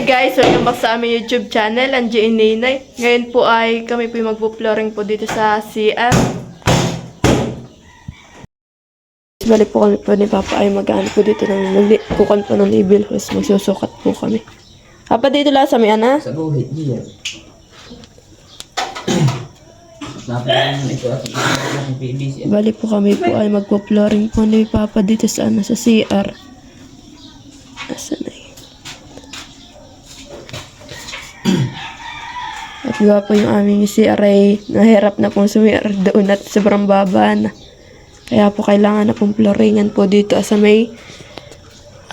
Guys, welcome back sa aming YouTube channel, Angie and Ninay. Ngayon po ay kami po magpo-flooring po dito sa CR. Balik po kami po ni Papa ay mag-ano po dito ng kukan po ng label host. Magsusukat po kami. Papa, dito lang sa may ana? Sa guhit diyan. Balik po kami po ay magpo-flooring po ni Papa dito sa ano, sa CR. Asan na yun? At diba po yung aming CR ay nahirap na pong sumir doon at sobrang baba na. Kaya po kailangan na pong flooringan po dito sa may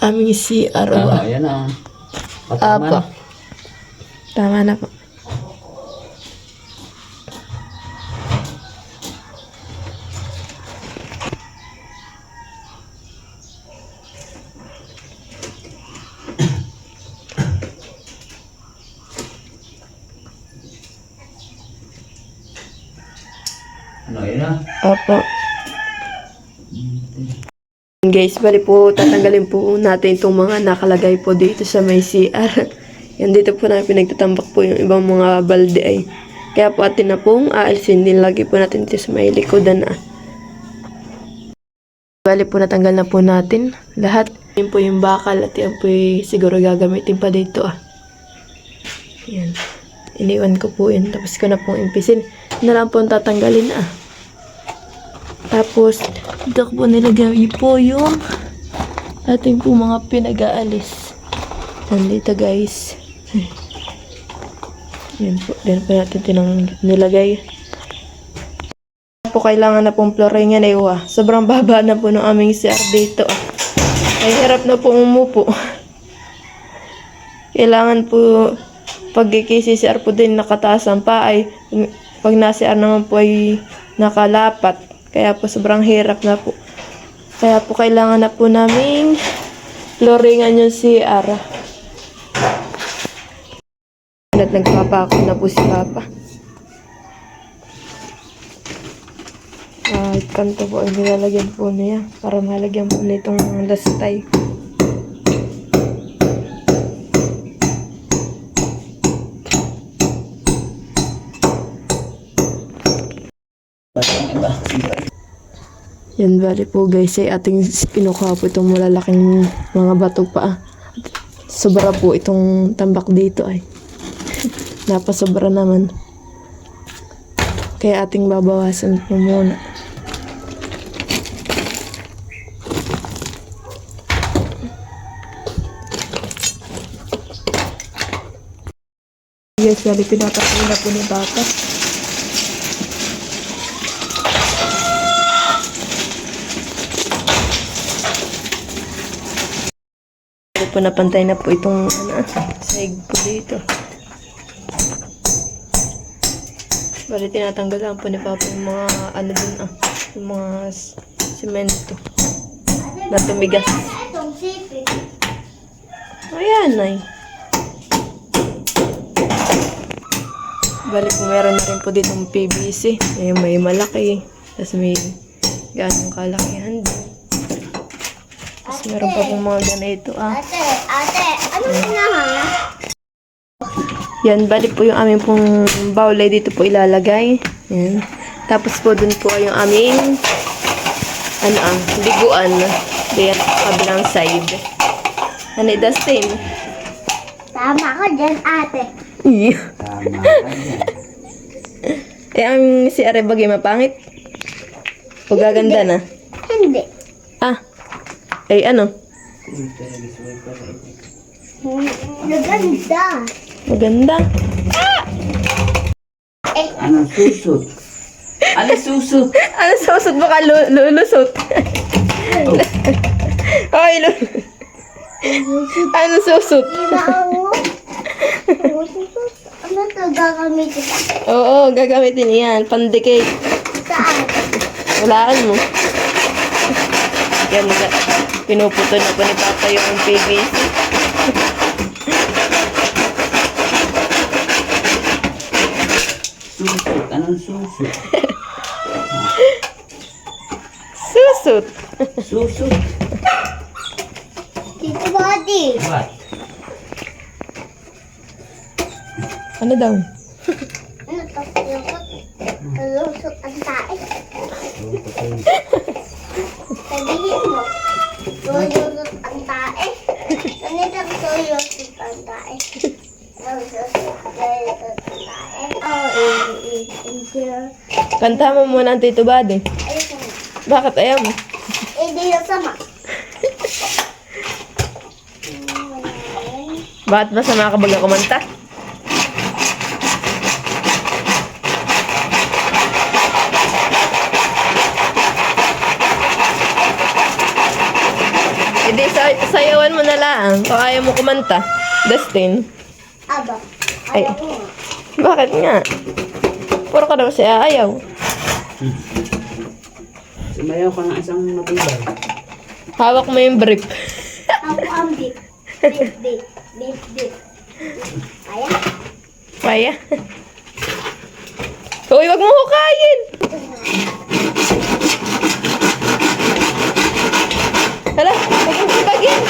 aming CR. Ayan na. Apo. Tama na po. Ano yun na? Opo. Guys, bali po tatanggalin po natin itong mga nakalagay po dito sa may CR. Yan, dito po namin pinagtatambak po yung ibang mga balde ay. Kaya po atin na pong aalisin din. Lagi po natin dito sa may likodan na. Bali po natanggal na po natin lahat. Yan po yung bakal at yan po yung siguro gagamitin pa dito ah. Yan. Iniwan ko po yun. Tapos ko na pong impisin. Na lang po tatanggalin ah. Tapos, dito po nilagay po yung ating po mga pinag-aalis. Nandito guys. Yan po. Din po natin nilagay. Po kailangan na pong flooringan ay sobrang baba na po ng aming CR dito. Ay hirap na po umupo. Kailangan po pag CR po din nakataas ang paa ay pag na-CR naman po ay nakalapat. Kaya po sobrang hirap na po. Kaya po kailangan na po naming flooringan yung CR. At nagpapako na po si Papa. Kanto po ay nilalagyan po niya para malagyan po na itong lastay. Yan, bali po guys ay ating kinukuha po itong malalaking mga bato pa. Sobra po itong tambak dito ay. Napasobra naman. Kaya ating babawasan po muna. Yes, bali pinapatuloy na po ni Papa. Po napantay na po itong sahig po dito. Bali tinatanggalan po ni Papa yung mga dun yung mga semento na tumigas. Ayan ay. Bali po meron na rin po ditong PVC. May malaki. Tapos may ganong kalakihan din. Meron pa pong mga ganito Ate, ano na ha? Yan, balik po yung aming pong bowl ay dito po ilalagay. Yan. Tapos po dun po yung aming liguan. Diyan kabilang side. Dustin. Tama ko dyan, ate. Tama ka dyan. Ang si Are bagay mapangit? O gaganda na? Hindi. Ay ano? Maganda. Maganda. Anong susot? Ano susot? Ano susot baka lulusot? Ay, ano susot? Ano to gagamitin? Oo, gagamitin yan. Pandikit. Saan? Walaan mo. Yan, pinuputo na po ni Papa yung PVC. Susot? Anong susot? Susot. Susot? Tito Buddy. What? Ano daw? Ano to? Lusot ang tae. Sabihin mo. Lusot ang tae. Ganito ang lusot ang tae. Lusot ang tae. Kanta mo muna ang Tito Buddy. Ayun na. Bakit ayaw mo? Hindi na sama. Bakit ba sa mga kabaga kumanta? Hindi, sayawan mo na lang. Kung ayaw mo kumanta. Dustin. Aba. Ay. Ayaw ko nga. Bakit nga? Puro ka daw siya ayaw. Sumayaw ka ng isang matibay. Hawak mo yung brief. Ako ang big. Big, big. Big, big. Kaya? Kaya. Uy, wag mo hukayin. Hala, wag mo sibagin.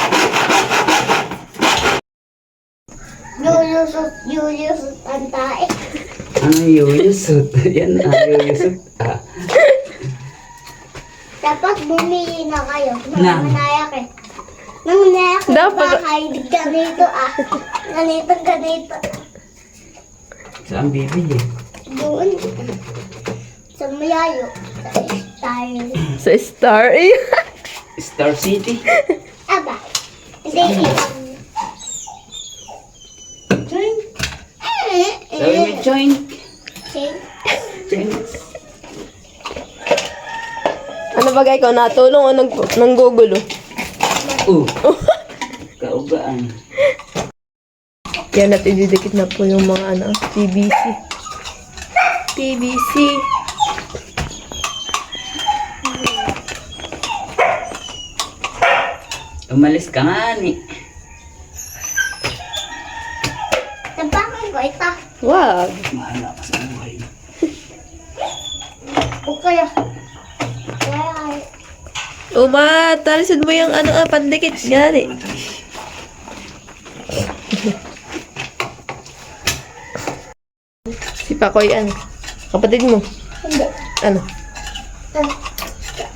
Yulusot ang tae. Ano yuyusot? Yan na, yuyusot. Dapat bumili na kayo. Na. Manayak eh. Manayak yung Dapat- bahay. Ganito Ganito. Saan bibili? Doon. Sa Mayayo. Sa style. Sa Star. Star City? Aba. Hindi. Sabi mo, join. Join. Ano bagay ko? Natulong o nanggugulo? Kaugaan. Yan at ididikit na po yung mga ano, PVC. PVC. Umalis ka nga ni. Tapakan ko ito. Wag. Mahala ka sa buhay. O kaya. Kaya. Uma, talisin mo yung ano, pandikit. Gani. Si Pakoy, ano? Kapatid mo. Hindi. Ano?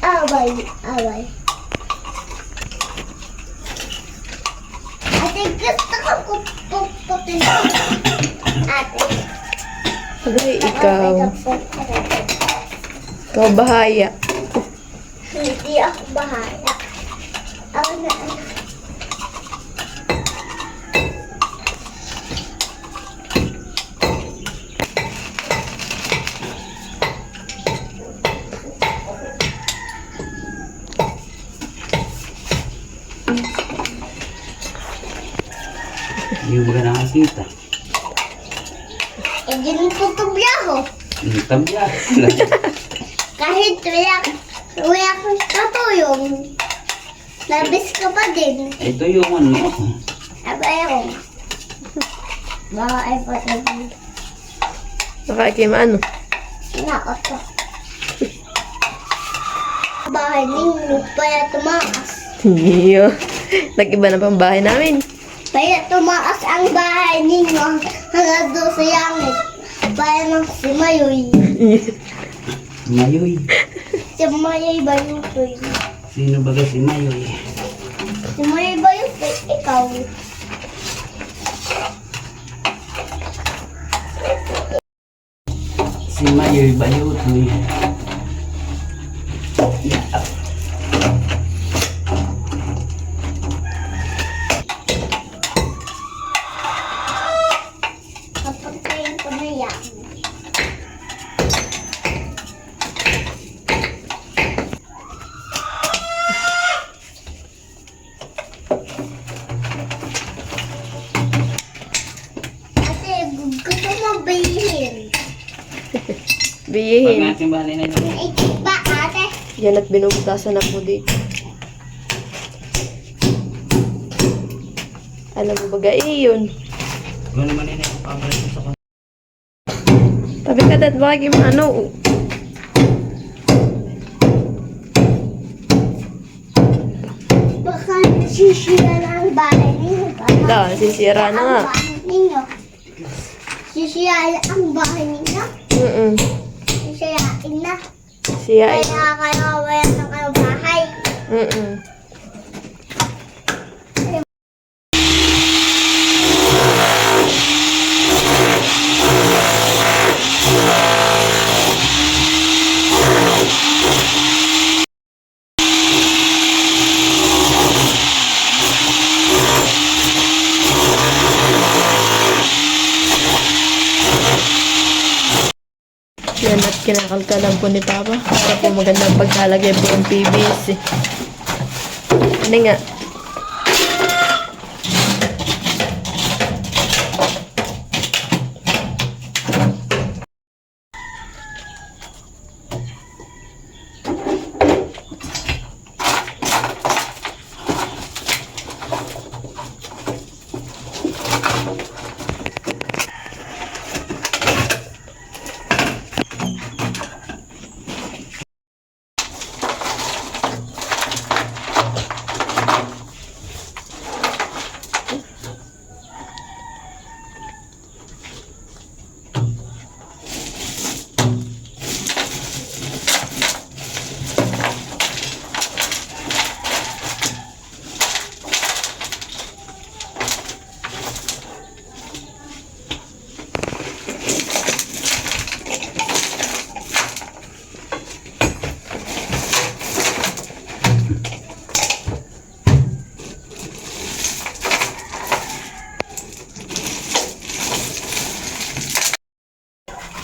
Away. Ate, gusto ko puputin. Ate. Agay, ikaw. Ikaw bahaya. Hindi ako bahala. Ako na. Hindi mo ka nakakita. Eh, ganito tubya ko. Tabya. Kahit wala kang katuyong. Labis ka pa din. Ito yung ano. Abay ako. Baka ay patay. Nakaikim ano? Nakot ko. Bahay ninyo, kaya tumaas. Iyo. Nag-iba na pang bahay namin. Kaya tumaas ang bahay ninyo hanggang doon sa langit. Kaya ng si Mayoy. Mayoy. Si Mayoy Bayutoy. Sino ba si Mayoy? Si Mayoy Bayutoy, ikaw. Si Mayoy Bayutoy. Kapag kayo ko na yan. Ate, gusto mo bilhin? Pag Biyihin. natin bali na yun. Ay, ba ate? Yan at binubutasan ako dito. Alam mo ba yun? Kung naman yun yung pabalik sa kanila. Tabi ka dat, baka yung ano. Baka nasisira na ang bahay ninyo. Baka Da, sisira na nga. ang bahay ninyo. Sisiyain ang bahay ninyo. Sisiyain na. Siya ay... Kaya kayo wayan ng kayo bahay. Yan at kinakalkalan po ni Papa. Para po magandang pagkalagay po ng PVC. Ano nga?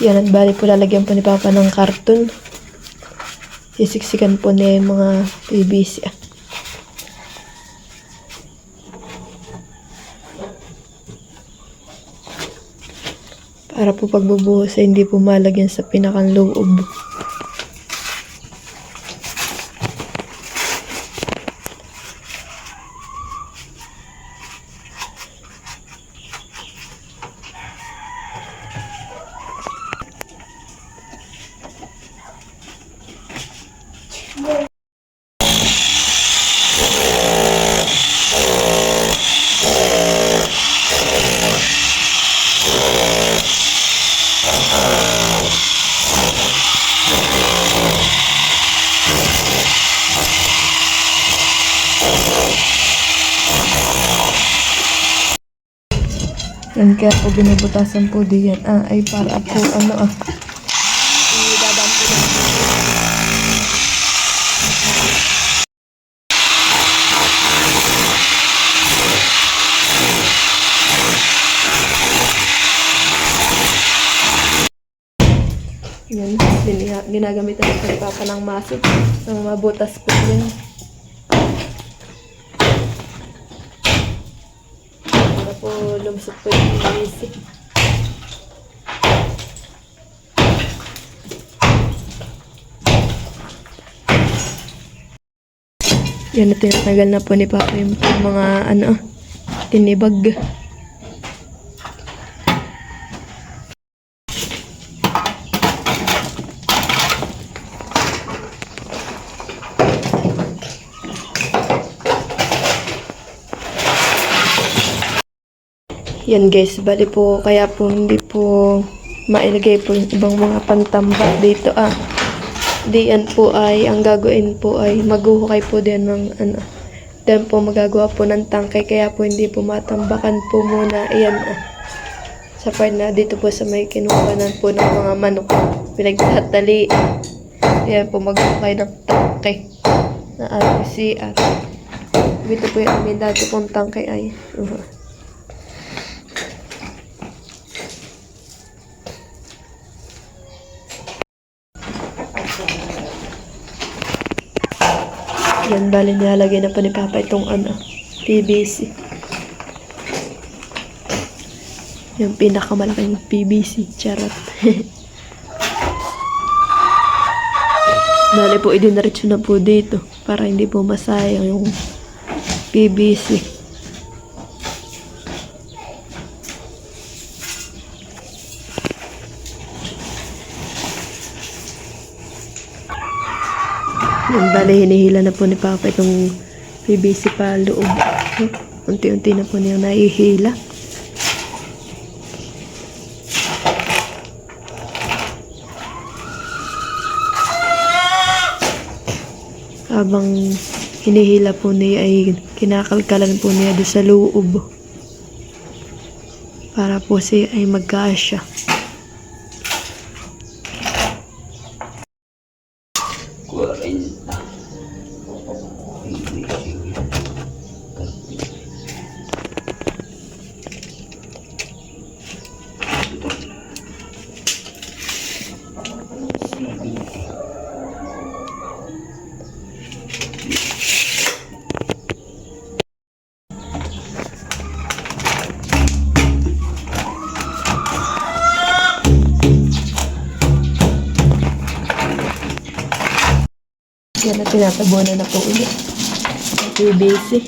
Yan at bali po lalagyan po ni Papa ng karton. Sisiksikan po niya yung mga PVC. Para po pagbubuhos ay hindi po malagyan sa pinakang loob. Yan kaya po binubutasan po diyan. Ay para po idadaan po ng yan, ginagamit na ng Papa ng maso ng mabutas po yan. Para po lumsot po yung PVC. Yan na tinatagal na po ni Papa yung mga tinibag. Yan guys, bali po, kaya po hindi po mailagay po yung ibang mga pantambak dito Diyan po ay, ang gagawin po ay maghuhukay po din ng Diyan po magagawa po ng tangkay, kaya po hindi po matambakan po muna. Ayan sa part na dito po sa may kinukanan po ng mga manok. Pinagtatali. Ayan po maghuhukay ng tangkay na RCR. Dito po yung amin dati pong tangkay ay. Yan, bali nilalagay na po ni Papa itong PVC. Yung pinakamalaking PVC. Charot. Bali po, idinaretso na po dito para hindi po masayang yung PVC. Yan, bali, hinihila na po ni Papa itong PVC pa loob. Unti-unti na po niya naihila. habang hinihila po niya ay kinakalkalan po niya doon sa loob para po siya ay magkasya. Yan na, tinatabunan na po ulit. PVC.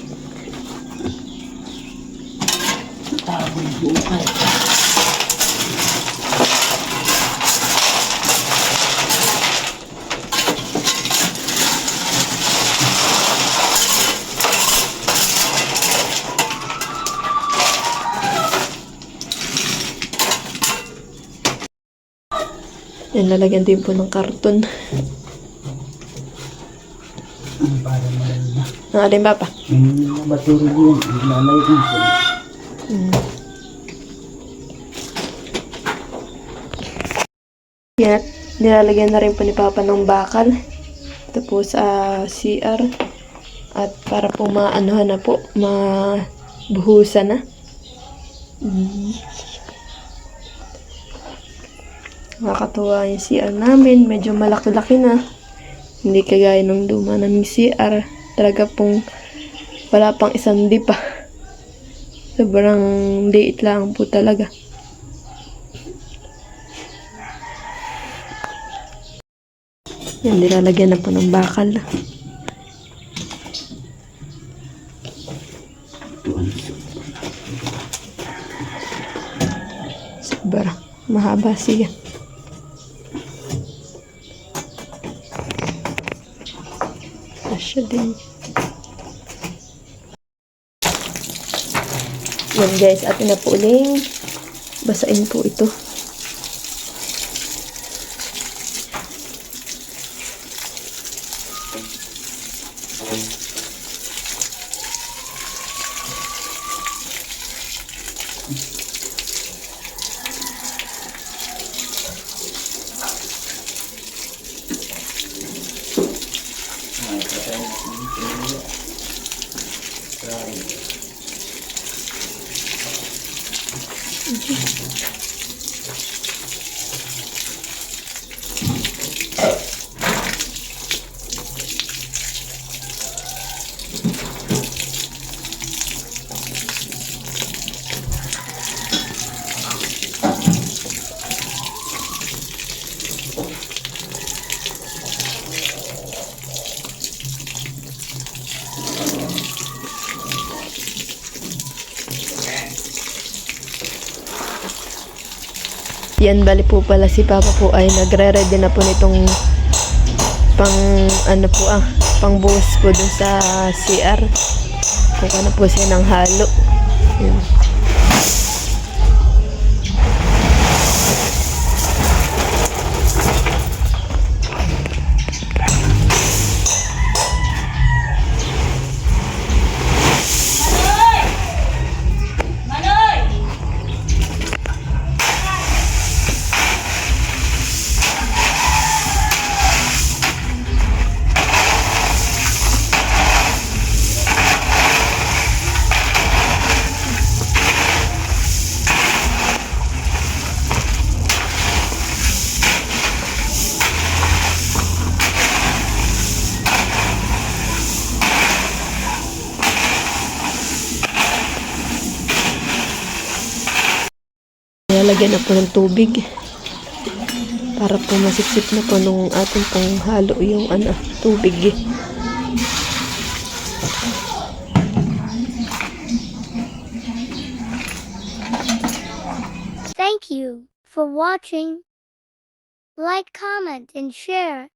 Yan, lalagyan din po ng karton. Para malam na. Ang alin ba pa? Yung battery yun, ilalay ko. Yan, nilalagyan na rin po ni Papa ng bakal. Ito po sa CR. At para po maanuhan na po, mabuhusan na. Nakakatuwa yung CR namin. Medyo malaki-laki na. Hindi kagaya ng luma naming CR. Talaga pong wala pang isang di pa. Sobrang liit lang po talaga. Yan, nilalagyan na po ng bakal. Sobrang mahaba siya. Asya din. Yan guys, atin na po uling basain po ito. Yan, bali po pala si Papa po ay nagre-ready na po nitong pang buhos po dun sa CR. Kuha na po siya ng halo. Yan. Lalagyan na po ng tubig para po masipsip na po nung ating pong halo yung tubig. Thank you for watching. Like, comment, and share.